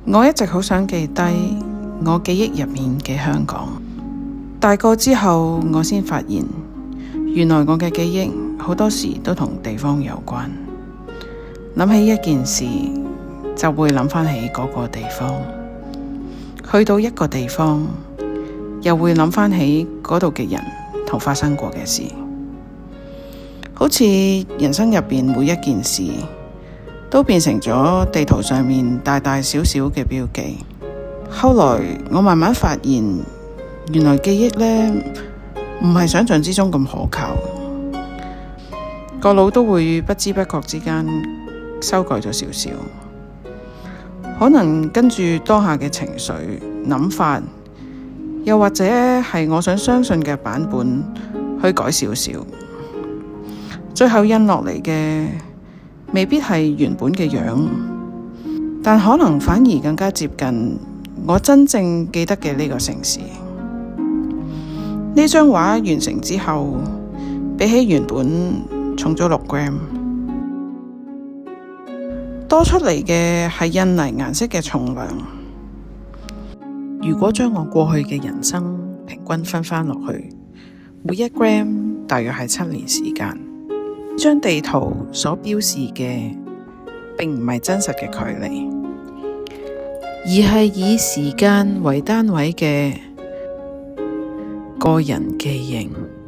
我一直好想記低我記憶入面嘅香港。大個之後，我先發現，原來我嘅記憶好多時都同地方有關。諗起一件事，就會諗返起嗰個地方。去到一個地方，又會諗返起嗰度嘅人同發生過嘅事。好似人生入邊每一件事，都變成咗地圖上面大大小小嘅標記。後來我慢慢發現，原來記憶呢，唔係想象之中咁可靠，個腦都會不知不覺之間修改咗少少，可能跟住當下嘅情緒、諗法，又或者係我想相信嘅版本去改少少，最後印落嚟嘅未必係原本嘅樣，但可能反而更加接近我真正記得嘅呢個城市。呢張畫完成之後，比起原本重咗6g，多出嚟嘅係印泥顏色嘅重量。如果將我過去嘅人生平均分返落去，每1g大約係7年時間。張地圖所標示嘅並唔係真實嘅距離，而係以時間為單位嘅個人記認。